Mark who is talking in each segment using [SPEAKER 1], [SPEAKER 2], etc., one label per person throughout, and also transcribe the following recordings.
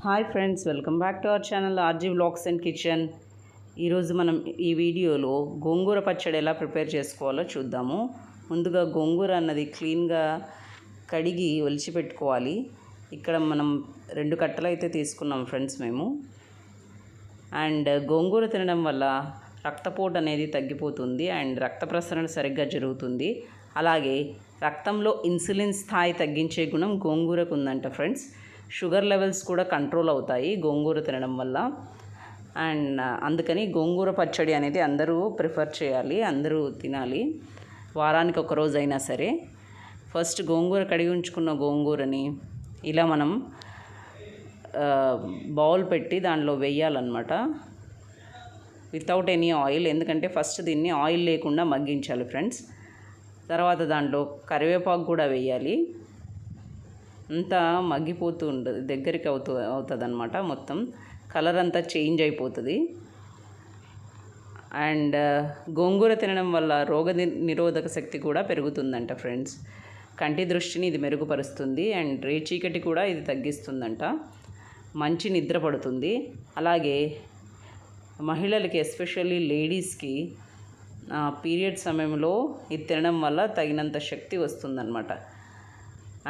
[SPEAKER 1] Hi friends, welcome back to our channel RG vlogs and kitchen. ఈరోజు మనం ఈ వీడియోలో గోంగూర పచ్చడి ఎలా ప్రిపేర్ చేసుకోవాలో చూద్దాము. ముందుగా గోంగూర అన్నది క్లీన్గా కడిగి ఒలిచిపెట్టుకోవాలి. ఇక్కడ మనం 2 కట్టలు అయితే తీసుకున్నాం ఫ్రెండ్స్ మేము. అండ్ గోంగూర తినడం వల్ల రక్తపోటు అనేది తగ్గిపోతుంది అండ్ రక్త ప్రసరణ సరిగ్గా జరుగుతుంది. అలాగే రక్తంలో ఇన్సులిన్ స్థాయి తగ్గించే గుణం గోంగూరకు ఉందంట ఫ్రెండ్స్. షుగర్ లెవెల్స్ కూడా కంట్రోల్ అవుతాయి గోంగూర తినడం వల్ల. అండ్ అందుకని గోంగూర పచ్చడి అనేది అందరూ ప్రిఫర్ చేయాలి, అందరూ తినాలి, వారానికి ఒక రోజు అయినా సరే. ఫస్ట్ గోంగూర కడిగి ఉంచుకున్న గోంగూరని ఇలా మనం బౌల్ పెట్టి దానిలో వేయాలన్నమాట, వితౌట్ ఎనీ ఆయిల్. ఎందుకంటే ఫస్ట్ దీన్ని ఆయిల్ లేకుండా మగ్గించాలి ఫ్రెండ్స్. తర్వాత దాంట్లో కరివేపాకు కూడా వేయాలి. అంతా మగ్గిపోతూ ఉంటుంది, దగ్గరికి అవుతుంది అనమాట. మొత్తం కలర్ అంతా చేంజ్ అయిపోతుంది. అండ్ గోంగూర తినడం వల్ల రోగ నిరోధక శక్తి కూడా పెరుగుతుందంట ఫ్రెండ్స్. కంటి దృష్టిని ఇది మెరుగుపరుస్తుంది అండ్ రేచీకటి కూడా ఇది తగ్గిస్తుందంట. మంచి నిద్ర పడుతుంది. అలాగే మహిళలకి, ఎస్పెషల్లీ లేడీస్కి పీరియడ్ సమయంలో ఇది తినడం వల్ల తగినంత శక్తి వస్తుందన్నమాట.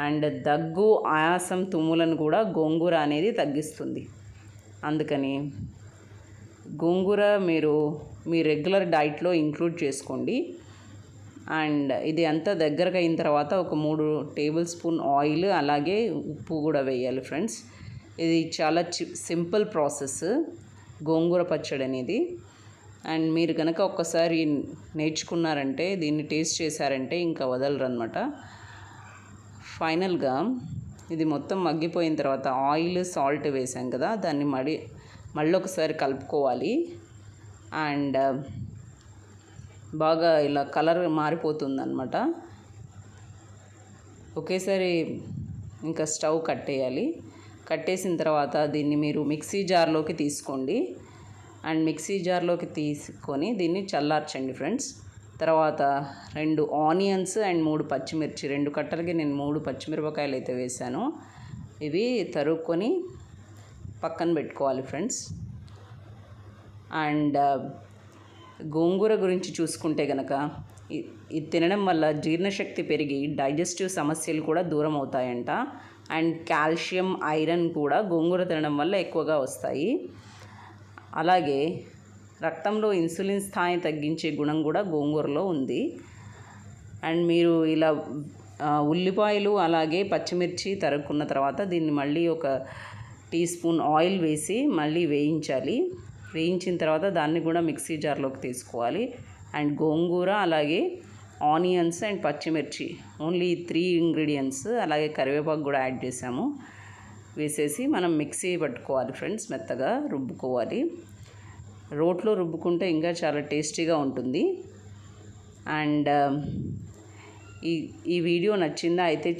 [SPEAKER 1] అండ్ దగ్గు, ఆయాసం, తుమ్ములను కూడా గోంగూర అనేది తగ్గిస్తుంది. అందుకని గోంగూర మీరు మీ రెగ్యులర్ డైట్లో ఇంక్లూడ్ చేసుకోండి. అండ్ ఇది అంతా దగ్గరకు అయిన తర్వాత ఒక 3 టేబుల్ స్పూన్ ఆయిల్, అలాగే ఉప్పు కూడా వేయాలి ఫ్రెండ్స్. ఇది చాలా సింపుల్ ప్రాసెస్ గోంగూర పచ్చడి అనేది. అండ్ మీరు కనుక ఒక్కసారి నేర్చుకున్నారంటే, దీన్ని టేస్ట్ చేశారంటే ఇంకా వదలరు అనమాట. ఫైనల్గా ఇది మొత్తం మగ్గిపోయిన తర్వాత ఆయిల్, సాల్ట్ వేసాం కదా, దాన్ని మళ్ళీ ఒకసారి కలుపుకోవాలి. అండ్ బాగా ఇలా కలర్ మారిపోతుంది అనమాట. ఒకేసారి ఇంకా స్టవ్ కట్టేయాలి. కట్టేసిన తర్వాత దీన్ని మీరు మిక్సీ జార్లోకి తీసుకోండి. అండ్ మిక్సీ జార్లోకి తీసుకొని దీన్ని చల్లార్చండి ఫ్రెండ్స్. తర్వాత 2 ఆనియన్స్ అండ్ 3 పచ్చిమిర్చి, 2 కట్టలకి నేను 3 పచ్చిమిరపకాయలు అయితే వేసాను. ఇవి తరుక్కొని పక్కన పెట్టుకోవాలి ఫ్రెండ్స్. అండ్ గోంగూర గురించి చూసుకుంటే కనుక ఇది తినడం వల్ల జీర్ణశక్తి పెరిగి డైజెస్టివ్ సమస్యలు కూడా దూరం అవుతాయంట. అండ్ కాల్షియం, ఐరన్ కూడా గోంగూర తినడం వల్ల ఎక్కువగా వస్తాయి. అలాగే రక్తంలో ఇన్సులిన్ స్థాయి తగ్గించే గుణం కూడా గోంగూరలో ఉంది. అండ్ మీరు ఇలా ఉల్లిపాయలు అలాగే పచ్చిమిర్చి తరుక్కున్న తర్వాత దీన్ని మళ్ళీ ఒక టీ స్పూన్ ఆయిల్ వేసి మళ్ళీ వేయించాలి. వేయించిన తర్వాత దాన్ని కూడా మిక్సీ జార్లోకి తీసుకోవాలి. అండ్ గోంగూర, అలాగే ఆనియన్స్ అండ్ పచ్చిమిర్చి, ఓన్లీ 3 ఇంగ్రీడియంట్స్, అలాగే కరివేపాకు కూడా యాడ్ చేసాము. వేసేసి మనం మిక్సీ పట్టుకోవాలి ఫ్రెండ్స్, మెత్తగా రుబ్బుకోవాలి. రోట్లో రుబ్బుకుంటే ఇంకా చాలా టేస్టీగా ఉంటుంది. అండ్ ఈ వీడియో నచ్చిందా అయితే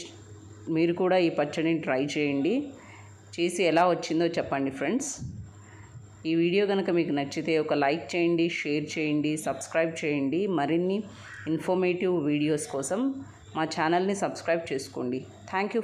[SPEAKER 1] మీరు కూడా ఈ పచ్చడిని ట్రై చేయండి. చేసి ఎలా వచ్చిందో చెప్పండి ఫ్రెండ్స్. ఈ వీడియో కనుక మీకు నచ్చితే ఒక లైక్ చేయండి, షేర్ చేయండి, సబ్స్క్రైబ్ చేయండి. మరిన్ని ఇన్ఫర్మేటివ్ వీడియోస్ కోసం మా ఛానల్ని సబ్స్క్రైబ్ చేసుకోండి. Thank you.